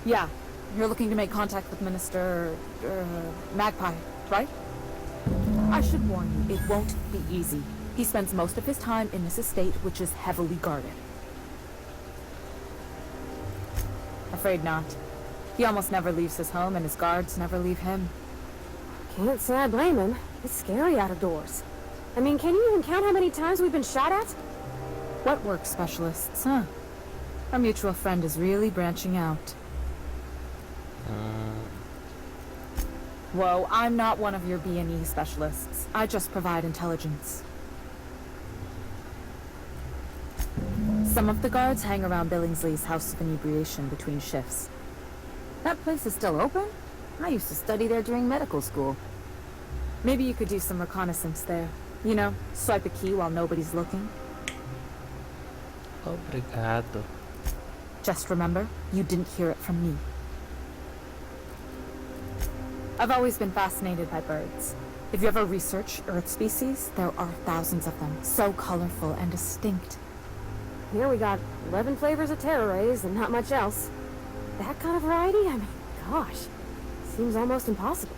Yeah, you're looking to make contact with Minister... Magpie, right? I should warn you, it won't be easy. He spends most of his time in this estate, which is heavily guarded. Afraid not. He almost never leaves his home, and his guards never leave him. Can't say I blame him. It's scary out of doors. I mean, can you even count how many times we've been shot at? What work specialists, huh? Our mutual friend is really branching out. Whoa, I'm not one of your B&E specialists. I just provide intelligence. Some of the guards hang around Billingsley's House of Inebriation between shifts. That place is still open? I used to study there during medical school. Maybe you could do some reconnaissance there. You know, swipe a key while nobody's looking. Obrigado. Just remember, you didn't hear it from me. I've always been fascinated by birds. If you ever research Earth species, there are thousands of them, so colorful and distinct. Here we got 11 flavors of terror rays and not much else. That kind of variety? I mean, gosh, seems almost impossible.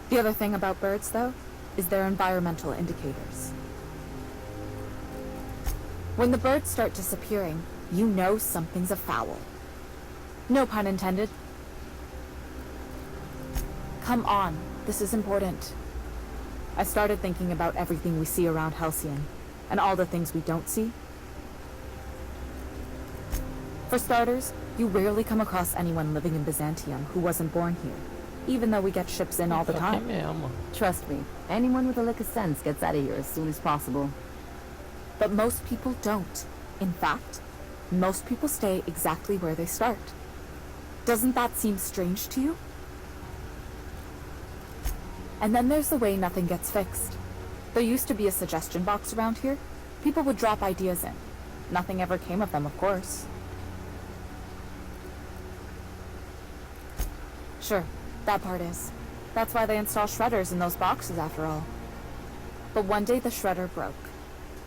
The other thing about birds, though, is their environmental indicators. When the birds start disappearing, you know something's afoul. No pun intended. Come on, this is important. I started thinking about everything we see around Halcyon, and all the things we don't see. For starters, you rarely come across anyone living in Byzantium who wasn't born here, even though we get ships in all the time. Trust me, anyone with a lick of sense gets out of here as soon as possible. But most people don't. In fact, most people stay exactly where they start. Doesn't that seem strange to you? And then there's the way nothing gets fixed. There used to be a suggestion box around here. People would drop ideas in. Nothing ever came of them, of course. Sure, that part is. That's why they install shredders in those boxes, after all. But one day the shredder broke.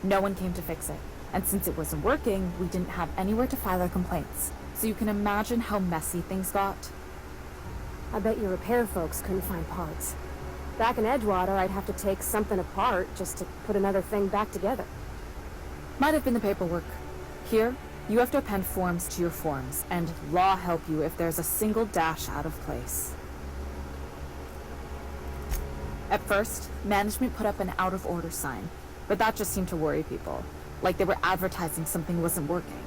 No one came to fix it. And since it wasn't working, we didn't have anywhere to file our complaints. So you can imagine how messy things got. I bet your repair folks couldn't find parts. Back in Edgewater, I'd have to take something apart just to put another thing back together. Might have been the paperwork. Here, you have to append forms to your forms, and law help you if there's a single dash out of place. At first, management put up an out-of-order sign, but that just seemed to worry people, like they were advertising something wasn't working.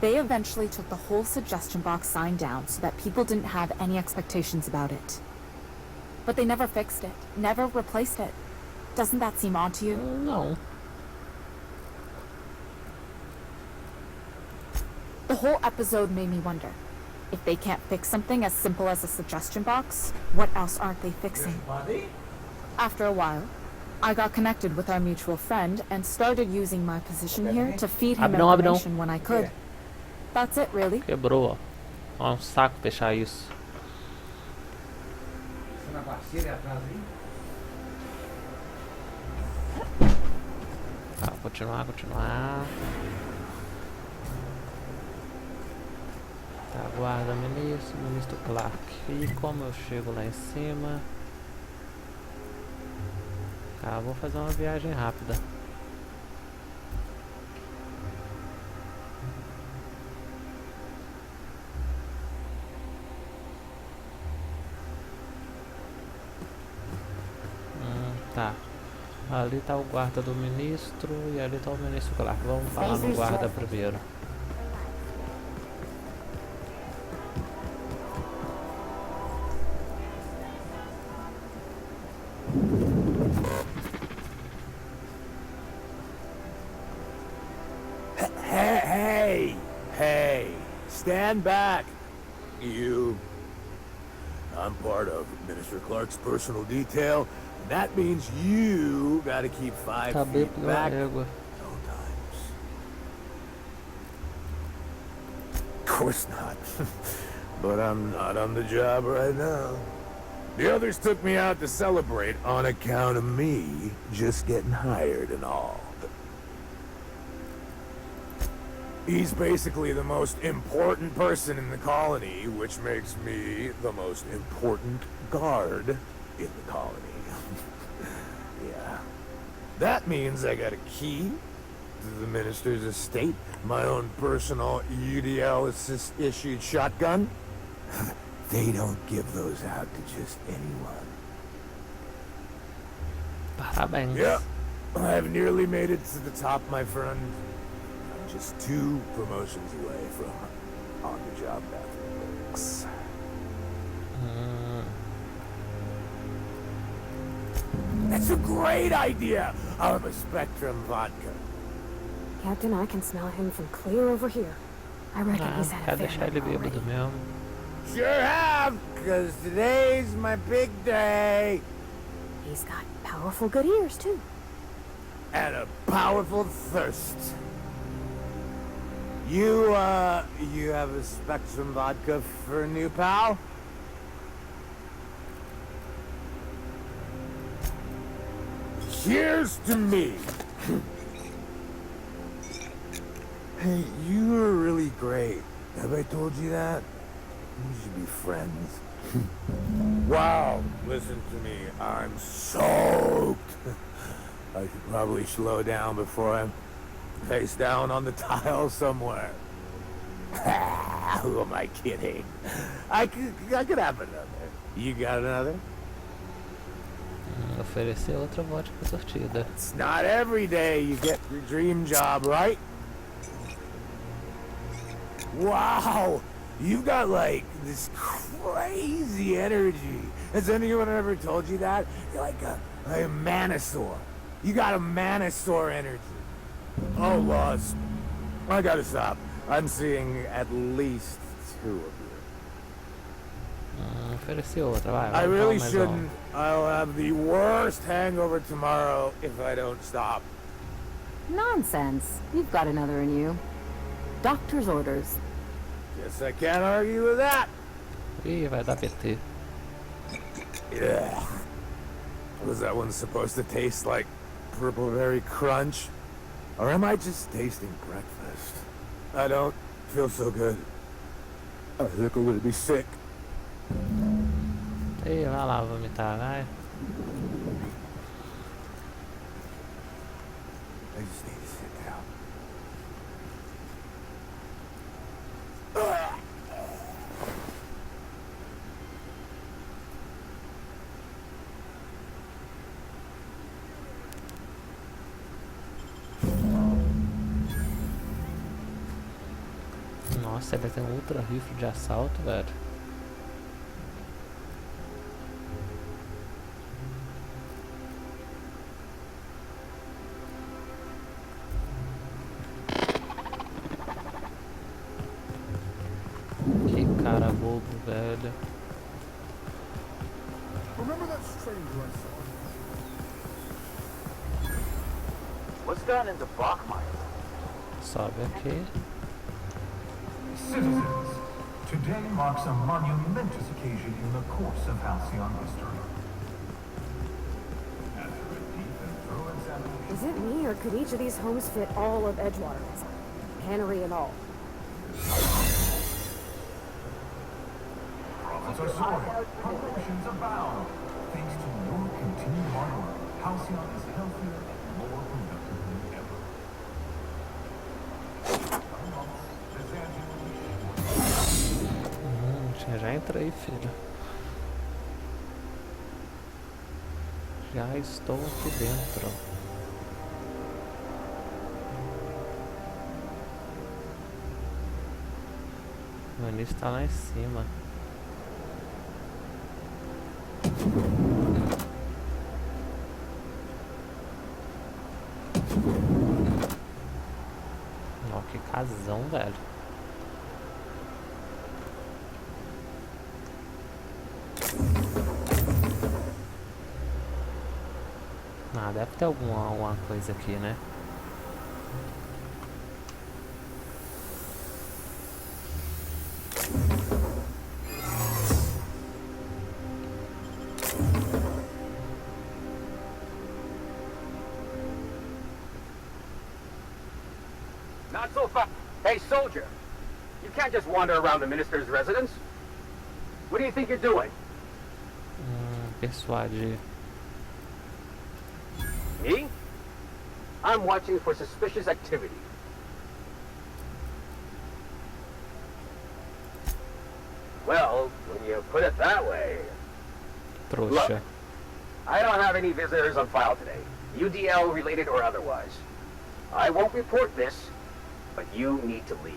They eventually took the whole suggestion box sign down so that people didn't have any expectations about it. But they never fixed it, never replaced it. Doesn't that seem odd to you? No. The whole episode made me wonder. If they can't fix something as simple as a suggestion box, what else aren't they fixing? After a while, I got connected with our mutual friend and started using my position here to feed him information when I could. That's it, really. Quebrou, ó. Saco fechar isso. Tá, continuar. Tá, guarda ministro Clark. E como eu chego lá em cima? Tá, vou fazer uma viagem rápida. Tá. Ali tá o guarda do ministro e ali tá o ministro Clark. Vamos falar no guarda primeiro. Hey, stand back. You. I'm part of Minister Clark's personal detail. That means you gotta keep 5 feet back. No times. Of course not. But I'm not on the job right now. The others took me out to celebrate on account of me just getting hired and all. He's basically the most important person in the colony, which makes me the most important guard in the colony. Yeah. That means I got a key to the minister's estate, my own personal UDL-issued shotgun. They don't give those out to just anyone. Parabéns. Yep. I've nearly made it to the top, my friend. I'm just 2 promotions away from on-the-job athletics. That's a great idea! I'll have a Spectrum vodka. Captain, I can smell him from clear over here. I reckon Ah, he's had quer a fair deixar ele night bêbado already. mesmo. Sure have, because today's my big day. He's got powerful good ears, too. And a powerful thirst. You have a Spectrum vodka for a new pal? Cheers to me! Hey, you were really great. Have I told you that? We should be friends. Wow, listen to me. I'm soaked. I should probably slow down before I'm face down on the tile somewhere. Who am I kidding? I could have another. You got another? Oferecer outra vodka sortida. It's not every day you get your dream job, right? Wow! You've got, like, this crazy energy. Has anyone ever told you that? You're like a manosaur. You got a manosaur energy. Oh, Lost. I gotta stop. I'm seeing at least 2 of you. Oferecer outra, vai. I Vamos really mais shouldn't. I'll have the worst hangover tomorrow if I don't stop. Nonsense. You've got another in you. Doctor's orders. Guess I can't argue with that. Ih, vai dar PT. Yeah. Was that one supposed to taste like Purple Berry Crunch? Or am I just tasting breakfast? I don't feel so good. I think I'm gonna be sick. Ih, vai lá vomitar, vai. I just need to sit down. Nossa, ele tem um ultra rifle de assalto, velho. Que cara bobo, velho. Remember that stranger I saw? What's gotten into Bachmeyer? Sobe aqui. Citizens, today marks a monumentous occasion in the course of Halcyon history. After a deep and thorough examination, Is it me, or could each of these homes fit all of Edgewater? Cannery and all. profits are soaring, promotions abound. Thanks to your continued hard work, Halcyon is healthier and more productive than ever. Já entra aí, filho. Já estou aqui dentro. O início tá lá em cima. Ó, que casão, velho. Ah, deve ter alguma coisa aqui, né? Not so fast. Hey, soldier. You can't just wander around the minister's residence. What do you think you're doing? Persuadir. Me? I'm watching for suspicious activity. Well, when you put it that way... Trouxa. Look, I don't have any visitors on file today, UDL related or otherwise. I won't report this, but you need to leave.